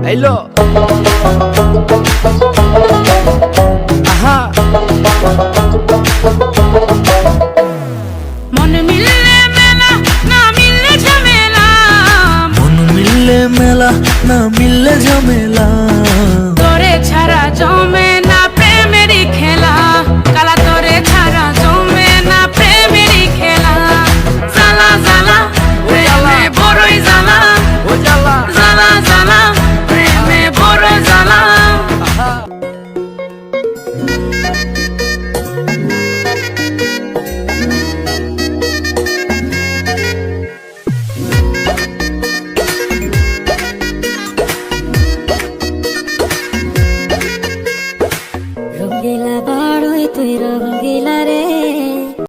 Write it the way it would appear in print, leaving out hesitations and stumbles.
Hello আহা মন মিললে মেলা না মিললে ঝামেলা, মন মিললে মেলা না মিললে ঝামেলা।